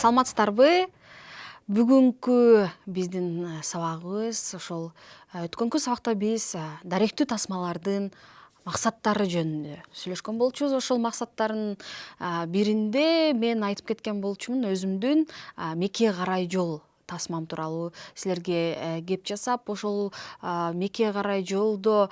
Саламатсыздарбы? Бүгүнкү биздин сабагыбыз ошол өткөнкү сабакта биз даректүү тасмалардын максаттары жөнүндө сүйлөшкөн болчубуз. Ошол максаттардын биринде мен айтып кеткен болчумун өзүмдүн мекке карай жол тасмам тууралуу силерге кеп жасап, ошол мекке карай жолдо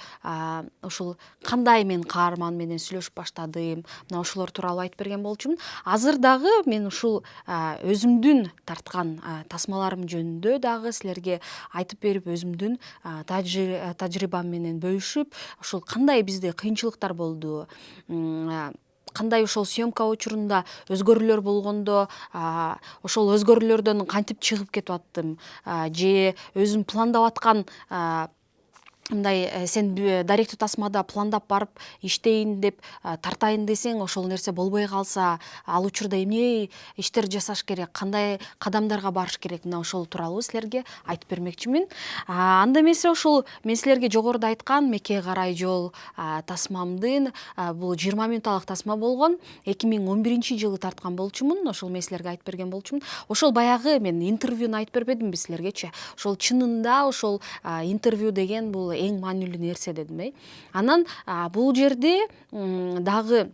ошол кандай мен каарман менен сүйлөшүп баштадым, мына ошолор тууралуу айтып берген болчумун. Азыр дагы мен ушул өзүмдүн тарткан тасмаларым жөнүндө дагы силерге айтып берип, өзүмдүн тажрыйбам менен бөлүшүп, ошол кандай бизде кыйынчылыктар болду, кандай ошол съемка учурунда өзгөрүүлөр болгондо ошол өзгөрүүлөрдөн кантип чыгып кетип аттым, же өзүм пландап аткан мындай сен даректүү тасмада пландап барып иштейин деп тартайын десең, ошол нерсе болбой калса, ал учурда эмне иштер жасаш керек, кандай кадамдарга барыш керек, мына ошол тууралуу силерге айтып бермекчимин. Анда эмесе ошол мен силерге жогоруда айткан мекке карай жол тасмамдын бул 20 минуталык тасма болгон. 2011-жылы тарткан болчумун. Ошол мен силерге айтып берген болчумун. Ошол баягы мен интервьюну айтып бербедимби силергечи? Ошол чынында ошол интервью деген бул эң маанилүү нерсе дедим. Анан бул жерде дагы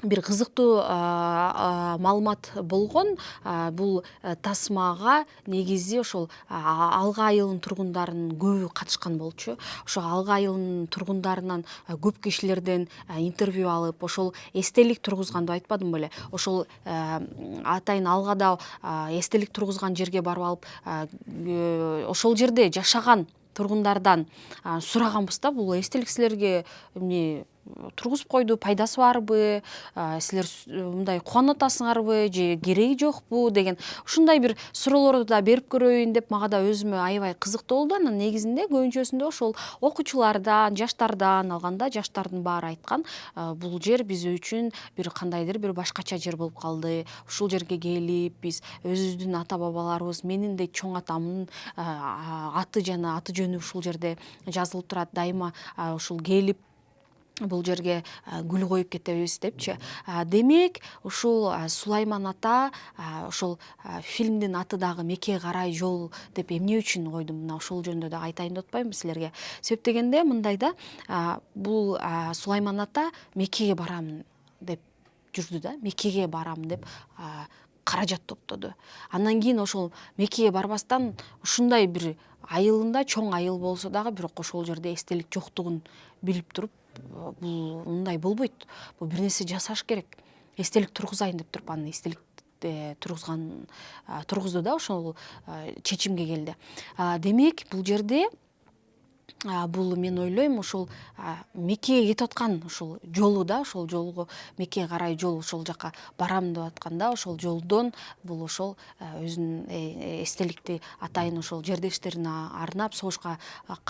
бир кызыктуу маалымат болгон. Бул тасмага негизи ошол Алга айылынын тургундарынын көбү катышкан болчу. Ошо Алга айылынын тургундарынан көп кишилерден интервью алып, ошол эстелик тургузган деп айтпадым беле? Ошол атайын Алгада эстелик тургузган жерге барып алып, ошол жерде жашаган тургундардан сураганбыз да, бул эстелик силерге эмне тургузуп койду, пайдасы барбы, силер мындай кубанып атасыңарбы же кереги жокпу деген ушундай бир суроолорду да берип көрөйүн деп мага да өзүмө аябай кызыктуу болду. Анан негизинде көбүнчөсүндө ошол окуучулардан, жаштардан алганда, жаштардын баары айткан, бул жер биз үчүн бир кандайдыр бир башкача жер болуп калды. Ушул жерге келип биз өзүбүздүн ата бабаларыбыз, менин да чоң атамдын аты жана аты жөнү ушул жерде жазылып турат. Дайыма ушул келип бул жерге гүл коюп кетебиз депчи. Демек, ушул Сулайман ата, ошол фильмдин аты дагы Мекке карай жол деп эмне үчүн койдум? Мына ошол жөнүндө да айтайын деп атпаймынбы силерге? Себеп дегенде мындай да, бул Сулайман ата Меккеге барам деп жүрдү да, Меккеге барам деп каражат топтоду. Андан кийин ошол Меккеге барбастан ушундай бир айылында, чоң айыл болсо дагы, бирок ошол жерде эстелик жоктугун билип туруп, бул мындай болбойт, бул бир нерсе жасаш керек, эстелик тургузайын деп туруп, анан эстелик тургузду да, ошол чечимге келди. Демек, бул жерде бул мен ойлойм, ошол Меккеге кетип аткан ошол жолу да, ошол жолго Меккеге карай жол, ошол жака барам деп атканда, ошол жолдон бул ошол өзүнүн эстеликти атайын ошол жердештерине арнап, согушка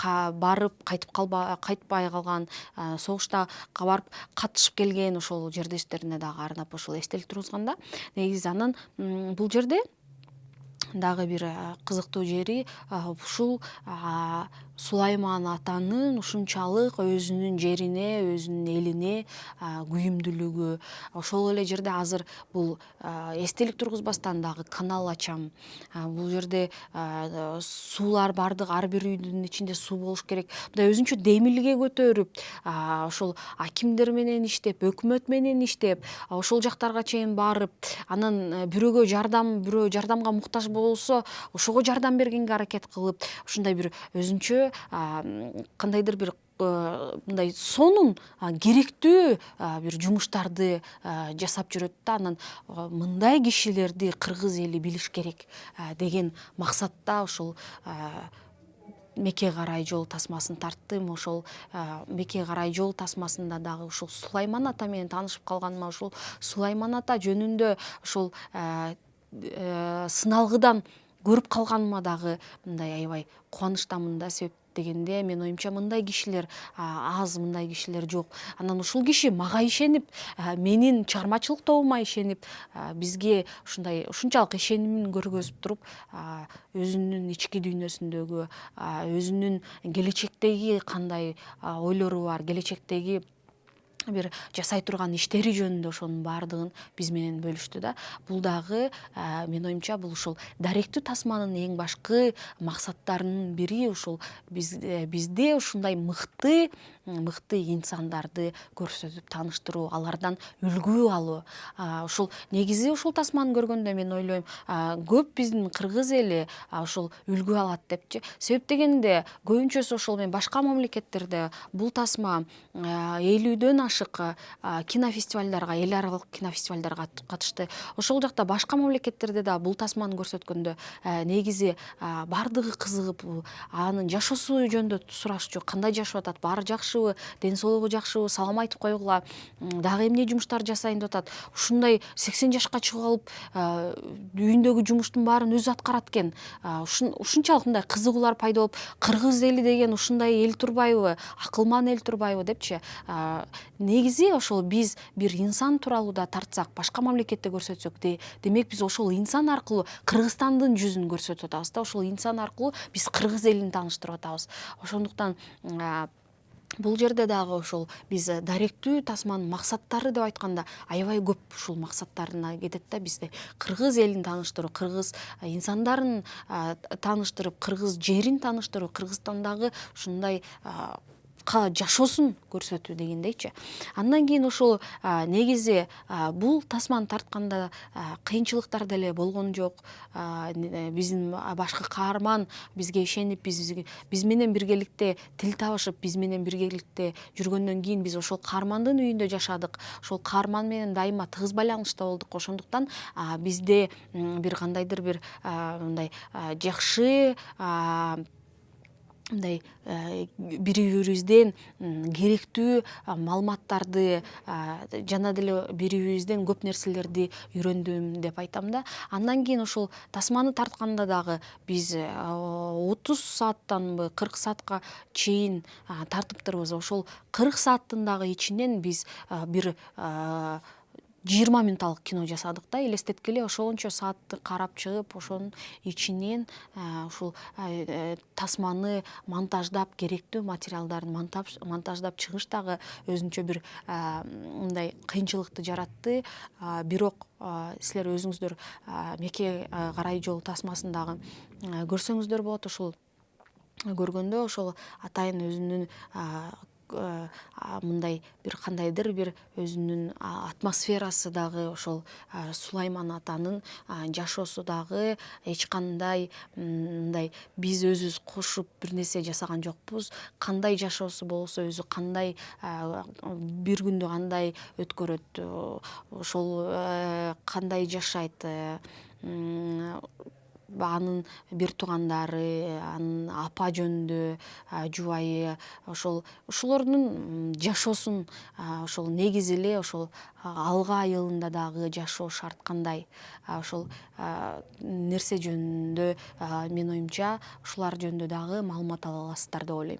барып кайтпай калган, согушта барып катышып келген ошол жердештерине дагы арнап ошол эстелик тургузган да. Негизи анан бул жерде дагы бир кызыктуу жери ушул Сулайман атанын ушунчалык өзүнүн жерине, өзүнүн элине күйүмдүүлүгү. Ошол эле жерде азыр бул эстелик тургузбастан дагы канал ачам. Бул жерде суулар бардык, ар бир үйдүн ичинде суу болуш керек. Мындай өзүнчө демилге көтөрүп, ошол акимдер менен иштеп, өкмөт менен иштеп, ошол жактарга чейин барып, анан бирөө жардамга муктаж болсо, ошого жардам бергенге аракет кылып, ушундай бир өзүнчө кандайдыр бир мындай сонун керектүү бир жумуштарды жасап жүрөт да. Анан мындай кишилерди кыргыз эли билиш керек деген максатта ошол Мекке карай жол тасмасын тарттым. Ошол Мекке карай жол тасмасында дагы ушул Сулайман ата менен таанышып калганыма, ушул Сулайман ата жөнүндө ошол сыналгыдан көрүп калганыма дагы мындай аябай кубанычтамын да. Себеп дегенде, мен оюмча, мындай кишилер аз, мындай кишилер жок. Анан ушул киши мага ишенип, менин чыгармачылык тобума ишенип, бизге ушунчалык ишенимин көргөзүп туруп, өзүнүн ички дүйнөсүндөгү, өзүнүн келечектеги кандай ойлору бар, келечектеги бир жасай турган иштери жөнүндө ошонун баардыгын биз менен бөлүштү да. Бул дагы менин оюмча бул ушул даректүү тасманын эң башкы максаттарынын бири ушул бизде ушундай мыкты инсандарды көрсөтүп тааныштыруу, алардан үлгү алуу. Ушул негизи ушул тасманы көргөндө мен ойлойм, көп биздин кыргыз эли ушул үлгү алат депчи. Себеп дегенде көбүнчөсү ошол мен башка мамлекеттерде бул тасма 50дөн ашык кинофестивалдарга, эл аралык кинофестивалдарга катышты. Ошол жакта башка мамлекеттерде да бул тасманы көрсөткөндө негизи баардыгы кызыгып, анын жашоосу жөнүндө сурашчу. Кандай жашап атат? Баары жакшыбы? Ден соолугу жакшыбы? Салам айтып койгула. Дагы эмне жумуштар жасайын деп атат? Ушундай 80 жашка чыгып алып, үйүндөгү жумуштун баарын өзү аткарат экен. Ушунчалык мындай кызыгуулар пайда болуп, кыргыз эли деген ушундай эл турбайбы? Акылман эл турбайбы депчи. Негизи ошол биз бир инсан тууралуу да тартсак, башка мамлекетте көрсөтсөк, демек биз ошол инсан аркылуу Кыргызстандын жүзүн көрсөтүп атабыз да. Ошол инсан аркылуу биз кыргыз элин тааныштырып атабыз. Ошондуктан бул жерде дагы ошол биз даректүү тасманын максаттары деп айтканда аябай көп ушул максаттарына кетет да. Бизде кыргыз элин тааныштыруу, кыргыз инсандарын тааныштырып, кыргыз жерин тааныштыруу, Кыргызстандагы ушундай жашоосун көрсөтүү дегендейчи. Андан кийин ошол негизи бул тасманы тартканда кыйынчылыктар деле болгон жок. Биздин башкы каарман бизге ишенип, биз менен биргеликте тил табышып, биз менен биргеликте жүргөндөн кийин биз ошол каармандын үйүндө жашадык. Ошол каарман менен дайыма тыгыз байланышта болдук. Ошондуктан бизде бир кандайдыр бир мындай жакшы мындай бири бирибизден керектүү маалыматтарды жана деле бири бирибизден көп нерселерди үйрөндүм деп айтам да. Андан кийин ошол тасманы тартканда дагы биз 30 сааттанбы 40 саатка чейин тартыптырбыз. Ошол 40 сааттын дагы ичинен биз бир 20 минуталык кино жасадык да. Элестеткиле, ошончо саатты карап чыгып, ошонун ичинен ушул тасманы монтаждап, керектүү материалдарын монтаждап чыгыш дагы өзүнчө бир мындай кыйынчылыкты жаратты. Бирок силер өзүңүздөр Мекке карай жол тасмасын дагы көрсөңүздөр болот. Ошол көргөндө ошол атайын өзүнүн мындай бир кандайдыр бир өзүнүн атмосферасы дагы, ошол Сулайман атанын жашоосу дагы эч кандай мындай биз өзүбүз кошуп бир нерсе жасаган жокпуз. Кандай жашоосу болсо өзү, кандай бир күндү кандай өткөрөт, ошол кандай жашайт, анын бир туугандары, анын апа жөнүндө, жубайы, ошолордун жашоосун, ошол негизи эле ошол алга айылында дагы жашоо шарт кандай, ошол нерсе жөнүндө менин оюмча ушулар жөнүндө дагы маалымат ала аласыздар деп ойлойм.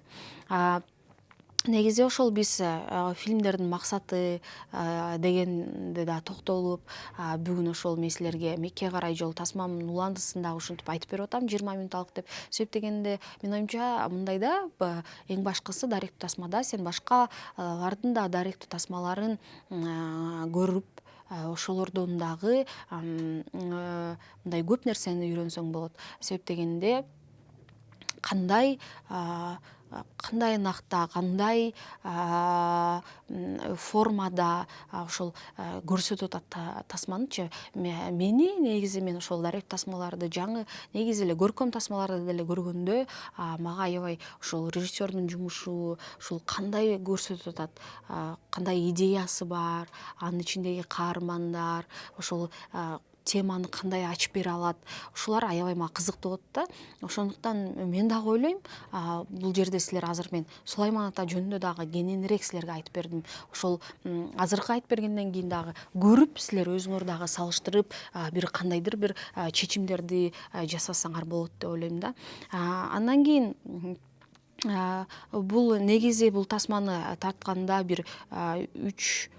Негизи ошол биз фильмдердин максаты дегенде да токтолуп, бүгүн ошол мен силерге Мекке карай жол тасманын уландысын дагы ушинтип айтып берип атам, 20 минуталык деп. Себеп дегенде менин оюмча мындай да, эң башкысы даректүү тасмада сен башкалардын да даректүү тасмаларын көрүп, ошолордон дагы мындай көп нерсени үйрөнсөң болот. Себеп дегенде кандай накта, кандай формада ошол көрсөтүп атат тасманычы. Мени негизи мен ошол даректүү тасмаларды жаңы негизи эле көркөм тасмаларды деле көргөндө мага аябай ошол режиссердун жумушу, ушул кандай көрсөтүп атат, кандай идеясы бар, анын ичиндеги каармандар, ошол теманы кандай ачып бере алат, ушулар аябай мага кызыктуу болот да. Ошондуктан мен дагы ойлойм, бул жерде силер азыр мен Сулайман ата жөнүндө дагы кененирээк силерге айтып бердим. Ошол азыркы айтып бергенден кийин дагы көрүп, силер өзүңөр дагы салыштырып, бир кандайдыр бир чечимдерди жасасаңар болот деп ойлойм да. Андан кийин бул негизи бул тасманы тартканда бир 3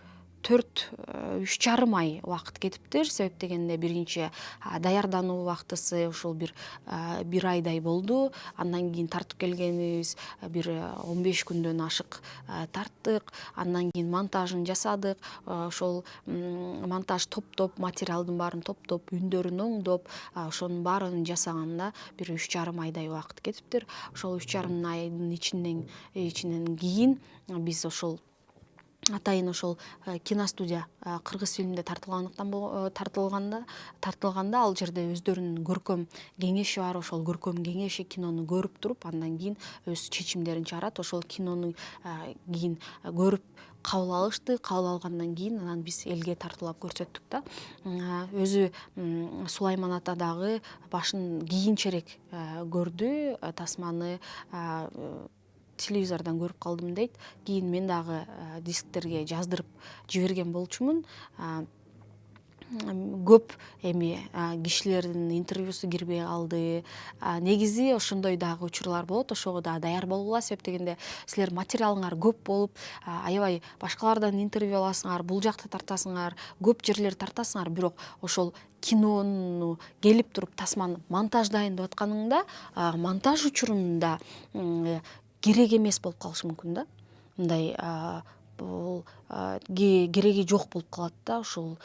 үч жарым ай убакыт кетиптир. Себеп дегенде биринчи даярдануу убактысы ошол бир айдай болду. Андан кийин тартып келгенибиз бир 15 күндөн ашык тарттык. Андан кийин монтажын жасадык. Ошол монтаж топтоп, материалдын баарын топтоп, үндөрүн оңдоп, ошонун баарын жасаганда бир 3,5 айдай убакыт кетиптир. Ошол 3,5 айдын ичинен кийин биз ошол атайын ошол киностудия кыргыз фильминде тартылганда ал жерде өздөрүнүн көркөм кеңеши бар. Ошол көркөм кеңеши кинону көрүп туруп, андан кийин өз чечимдерин чыгарат. Ошол кинону кийин көрүп кабыл алышты. Кабыл алгандан кийин анан биз элге тартуулап көрсөттүк да. Өзү Сулайман ата дагы башын кийинчерээк көрдү тасманы. Телевизордон көрүп калдым дейт. Кийин мен дагы дисктерге жаздырып жиберген болчумун. Көп эми кишилердин интервьюсу кирбей калды. Негизи ошондой дагы учурлар болот. Ошого дагы даяр болгула. Себеп дегенде силер материалыңар көп болуп, аябай башкалардан интервью аласыңар, бул жакты тартасыңар, көп жерлер тартасыңар, бирок ошол кинону келип туруп тасманы монтаждайын деп атканыңда, монтаж учурунда керек эмес болуп калышы мүмкүн да. Мындай бул кереги жок болуп калат да. Ошол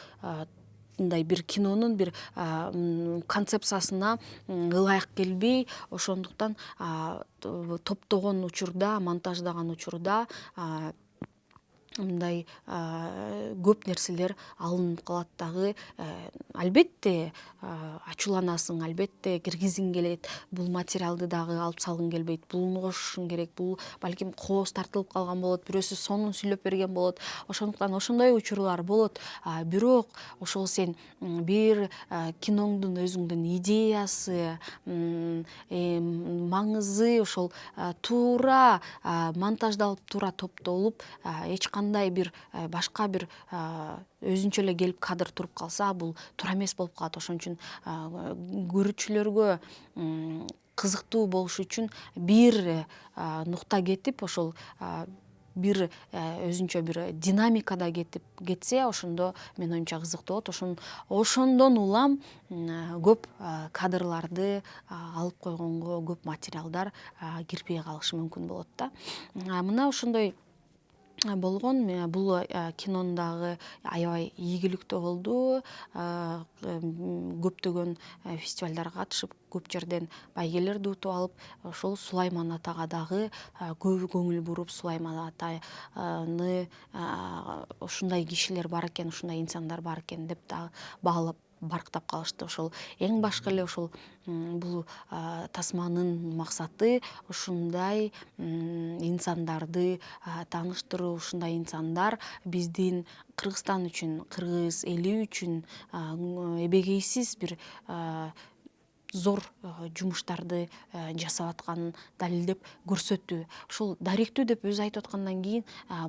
мындай бир кинонун бир концепциясына ылайык келбей, ошондуктан топтогон учурда, монтаждаган учурда мындай көп нерселер алынып калат дагы. Албетте ачууланасың, албетте киргизгиң келет, бул материалды дагы алып салгың келбейт, буну кошушуң керек, бул балким кооз тартылып калган болот, бирөөсү сонун сүйлөп берген болот. Ошондуктан ошондой учурлар болот. Бирок ошол сен бир киноңдун өзүңдүн идеясы, маңызы ошол туура монтаждалып, туура топтолуп, эч кандай бир башка бир өзүнчө эле келип кадр туруп калса, бул туура эмес болуп калат. Ошон үчүн көрүүчүлөргө кызыктуу болуш үчүн бир нукта кетип, ошол бир өзүнчө бир динамикада кетсе, ошондо менин оюмча кызыктуу болот. Ошондон улам көп кадрларды алып койгонго көп материалдар кирбей калышы мүмкүн болот да. Мына ошондой болгон. Бул кинонун дагы аябай ийгиликтүү болду. Көптөгөн фестивалдарга катышып, көп жерден байгелерди утуп алып, ошол Сулайман атага дагы көп көңүл буруп, Сулайман атаны ушундай кишилер бар экен, ушундай инсандар бар экен деп дагы баалап барктап калышты. Ошол эң башкы эле ошол бул тасманын максаты ушундай инсандарды тааныштыруу. Ушундай инсандар биздин Кыргызстан үчүн, кыргыз эли үчүн эбегейсиз бир зор жумуштарды жасап атканын далилдеп көрсөттү. Ушул даректүү деп өзү айтып аткандан кийин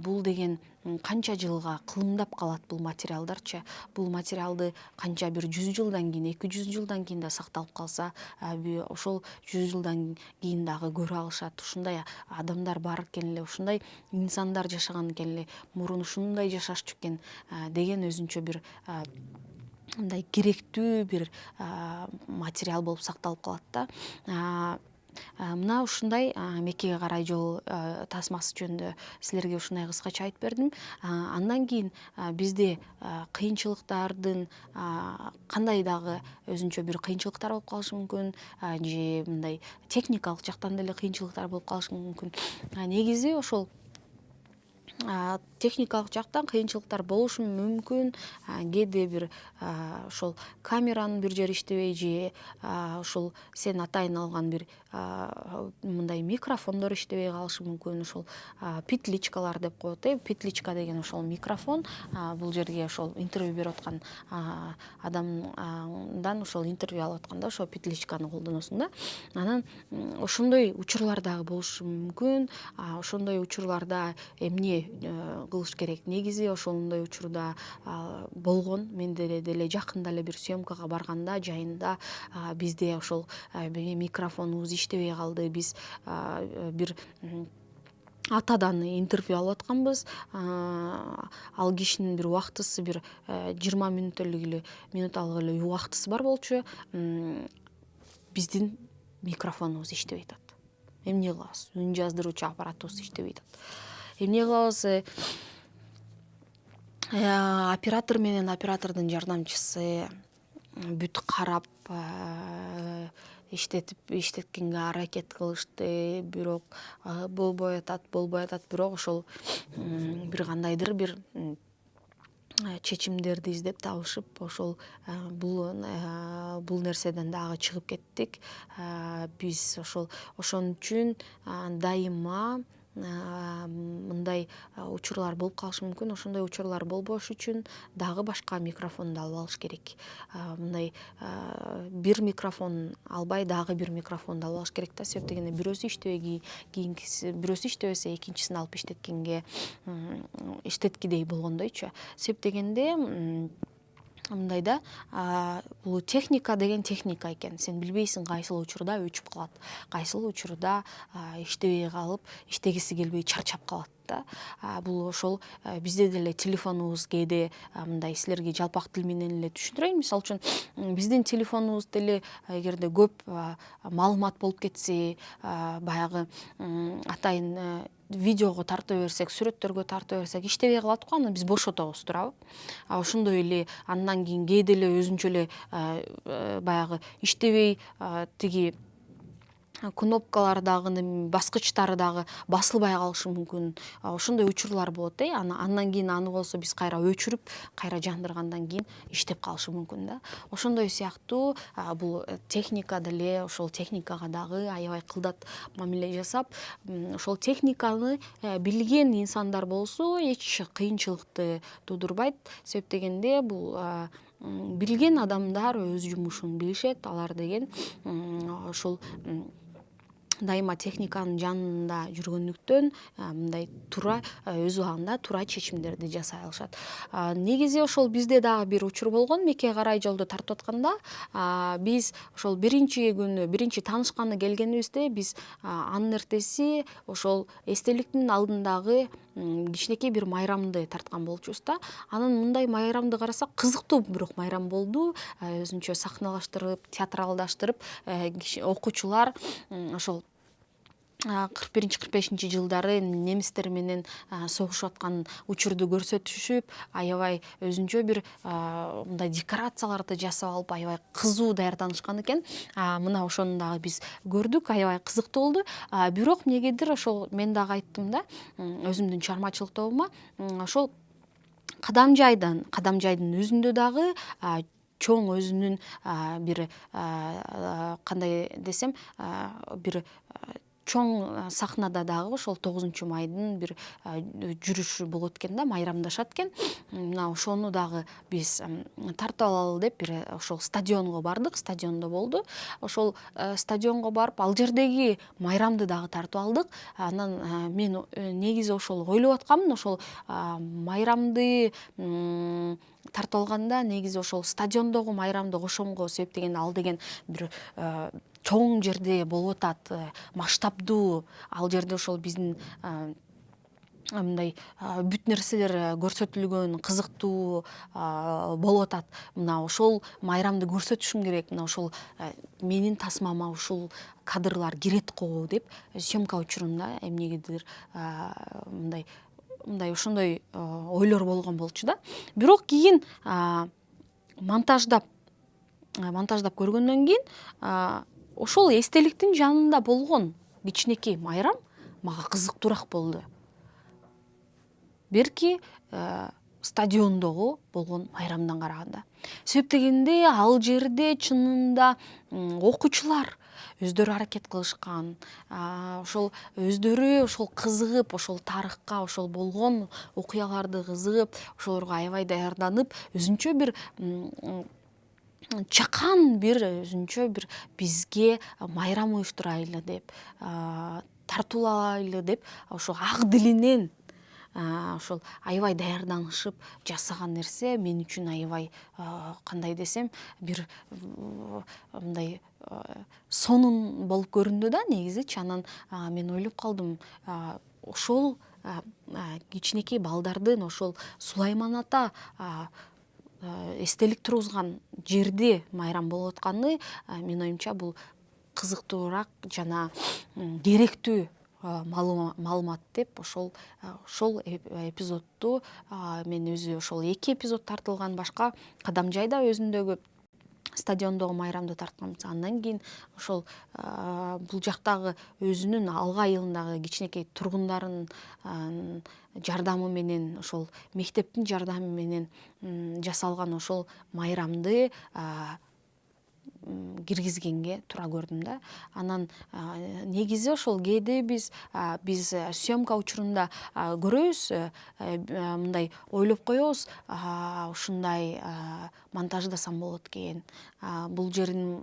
бул деген канча жылга кылымдап калат бул материалдарчы. Бул материалды канча бир 100 жылдан кийин, 200 жылдан кийин да сакталып калса, ошол 100 жылдан кийин дагы көрө алышат. Ушундай адамдар бар экен эле, ушундай инсандар жашаган экен эле, мурун ушундай жашашчу экен деген өзүнчө бир мындай керектүү бир материал болуп сакталып калат да. Мына ушундай Меккеге карай жол тасмасы жөнүндө силерге ушундай кыскача айтып бердим. Андан кийин бизде кыйынчылыктардын кандай дагы өзүнчө бир кыйынчылыктар болуп калышы мүмкүн, же мындай техникалык жактан деле кыйынчылыктар болуп калышы мүмкүн. Негизи ошол техникалык жактан кыйынчылыктар болушу мүмкүн. Кээде бир ошол камеранын бир жери иштебей, же ошол сен атайын алган бир мындай микрофондор иштебей калышы мүмкүн. Ошол петличкалар деп коет. Петличка деген ошол микрофон. Бул жерге ошол интервью берип аткан адамдан ошол интервью алып атканда ошол петличканы колдоносуң да. Анан ошондой учурлар дагы болушу мүмкүн. Ошондой учурларда эмне кылыш керек? Негизи ошондой учурда болгон. Мен деле жакында эле бир съемкага барганда жайында бизде ошол микрофонубуз иштебей калды. Биз бир атадан интервью алып атканбыз. Ал кишинин бир убактысы бир 20 мүнөт эле убактысы бар болчу. Биздин микрофонубуз иштебей атат. Эмне кылабыз? Үн жаздыруучу аппаратыбыз иштебей атат. Эмне кылабыз? Оператор менен оператордун жардамчысы бүт карап иштеткенге аракет кылышты, бирок болбой атат. Бирок ошол бир кандайдыр бир чечимдерди издеп табышып, ошол бул нерседен дагы чыгып кеттик. Биз ошон үчүн дайыма мындай учурлар болуп калышы мүмкүн. Ошондой учурлар болбош үчүн дагы башка микрофонду алып алыш керек. Мындай бир микрофон албай дагы бир микрофонду алып алыш керек да. Себеп дегенде бирөөсү иштебей кийинкиси, бирөөсү иштебесе экинчисин алып иштеткидей болгондойчу. Себеп дегенде мындай да, бул техника деген техника экен. Сен билбейсиң кайсыл учурда өчүп калат, кайсыл учурда иштебей калып, иштегиси келбей чарчап калат да. Бул ошол бизде деле телефонубуз кээде мындай силерге жалпак тил менен эле түшүндүрөйүн. Мисалы үчүн биздин телефонубуз деле эгерде көп маалымат болуп кетсе, баягы атайын видеого тарта берсек, сүрөттөргө тарта берсек иштебей калат го, аны биз бошотобуз, туурабы? Ошондой эле андан кийин кээде эле өзүнчө эле баягы иштебей тиги кнопкалар дагы, баскычтары дагы басылбай калышы мүмкүн. Ошондой учурлар болот. Андан кийин аны болсо биз кайра өчүрүп, кайра жандыргандан кийин иштеп калышы мүмкүн да. Ошондой сыяктуу бул техника деле, ошол техникага дагы аябай кылдат мамиле жасап, ошол техниканы билген инсандар болсо эч кыйынчылыкты туудурбайт. Себеп дегенде бул билген адамдар өз жумушун билишет. Алар деген ошол дайыма техниканын жанында жүргөндүктөн мындай туура өз убагында туура чечимдерди жасай алышат. Негизи ошол бизде дагы бир учур болгон. Мекке карай жолду тартып атканда биз ошол биринчи күнү, биринчи таанышканы келгенибизде биз анын эртеси ошол эстеликтин алдындагы кичинекей бир майрамды тарткан болчубуз да. Анын мындай майрамды карасак кызыктуу бирок майрам болду. Өзүнчө сахналаштырып, театралдаштырып, окуучулар ошол 41-45 жылдары немистер менен согушуп аткан учурду көрсөтүшүп, аябай өзүнчө бир мындай декорацияларды жасап алып, аябай кызуу даярданышкан экен. Мына ошону дагы биз көрдүк, аябай кызыктуу болду. Бирок эмнегедир ошол мен дагы айттым да, өзүмдүн чыгармачылык тобума, ошол Кадамжайдын өзүндө дагы чоң өзүнүн бир кандай десем, бир чоң сахнада дагы ошол 9-майдын бир жүрүшү болот экен да, майрамдашат экен. Мына ошону дагы биз тартып алалы деп бир ошол стадионго бардык, стадиондо болду. Ошол стадионго барып, ал жердеги майрамды дагы тартып алдык. Анан мен негизи ошол ойлоп аткамын, ошол майрамды тартып алганда негизи ошол стадиондогу майрамды кошомго, себеп дегенде ал деген бир чоң жерде болуп атат, масштабдуу. Ал жерде ошол биздин мындай бүт нерселер көрсөтүлгөн, кызыктуу болуп атат. Мына ошол майрамды көрсөтүшүм керек. Мына ошол менин тасмама ушул кадрлар кирет го деп съемка учурунда эмнегедир мындай ошондой ойлор болгон болчу да. Бирок кийин монтаждап көргөндөн кийин ошол эстеликтин жанында болгон кичинекей майрам мага кызыктуураак болду. Берки стадиондогу болгон майрамдан караганда. Себеп дегенде ал жерде чынында окуучулар өздөрү аракет кылышкан, ошол өздөрү ошол кызыгып, ошол тарыхка, ошол болгон окуяларды кызыгып, ошолорго аябай даярданып, өзүнчө бир чакан бир өзүнчө бир бизге майрам уюштурайлы деп, тартуулайлы деп, ошо ак дилинен ошол аябай даярданышып жасаган нерсе мен үчүн аябай кандай десем, бир мындай сонун болуп көрүндү да негизичи. Анан мен ойлоп калдым, ошол кичинекей балдардын ошол Сулайман ата эстелик тургузган жерде майрам болуп атканы менин оюмча бул кызыктуураак жана керектүү маалымат деп ошол эпизодду мен өзү ошол 2 эпизод тартылган башка Кадамжайда өзүндөгү стадиондогу майрамды тарткам. Андан кийин ошол бул жактагы өзүнүн алга айылындагы кичинекей тургундарын жардамы менен, ошол мектептин жардамы менен жасалган ошол майрамды киргизгенге туура көрдүм да. Анан негизи ошол кээде биз съемка учурунда көрөбүз, мындай ойлоп коебуз, ушундай монтаждасам болот экен, бул жерин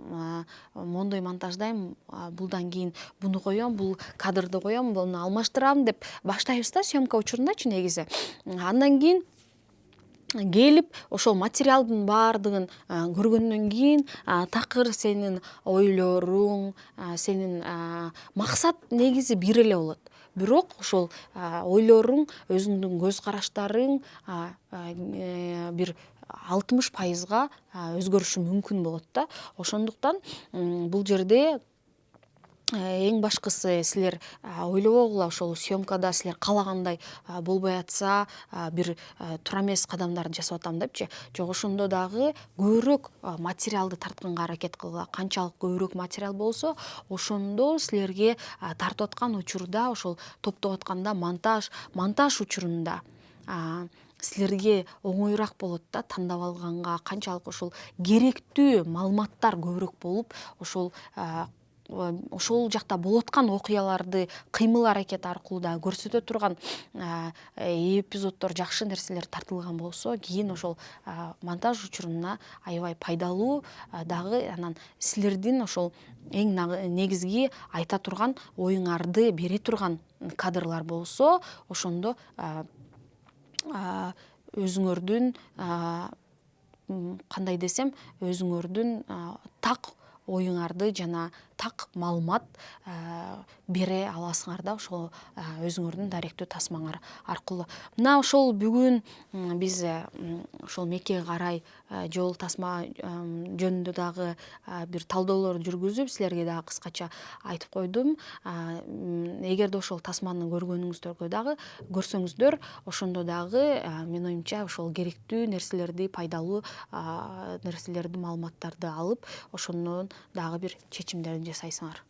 мондой монтаждайм, булдан кийин буну коем, бул кадрды коем, буну алмаштырам деп баштайбыз да съемка учурундачы негизи. Андан кийин келип ошол материалдын баардыгын көргөндөн кийин такыр сенин ойлоруң, сенин максат негизи бир эле болот. Бирок ошол ойлоруң, өзүңдүн көз караштарың бир 60% өзгөрүшү мүмкүн болот да. Ошондуктан бул жерде эң башкысы силер ойлобогула, ошол съемкада силер каалагандай болбой атса, бир туура эмес кадамдарды жасап атам депчи. Жок, ошондо дагы көбүрөөк материалды тартканга аракет кылгыла. Канчалык көбүрөөк материал болсо, ошондо силерге тартып аткан учурда, ошол топтоп атканда монтаж учурунда силерге оңоюраак болот да, тандап алганга. Канчалык ошол керектүү маалыматтар көбүрөөк болуп, ошол жакта болуп аткан окуяларды кыймыл аракет аркылуу да көрсөтө турган эпизоддор, жакшы нерселер тартылган болсо, кийин ошол монтаж учуруна аябай пайдалуу дагы. Анан силердин ошол эң негизги айта турган оюңарды бере турган кадрлар болсо, ошондо өзүңөрдүн кандай десем, өзүңөрдүн так оюңарды жана так маалымат бере аласыңар да, ошол өзүңөрдүн даректүү тасмаңар аркылуу. Мына ошол бүгүн биз ошол Меккеге карай жол тасма жөнүндө дагы бир талдоолор жүргүзүп, силерге дагы кыскача айтып койдум. Эгерде ошол тасманы көрсөңүздөр, ошондо дагы менин оюмча ошол керектүү нерселерди, пайдалуу нерселерди, маалыматтарды алып, ошондон дагы бир чечимдерди жасайсыңар.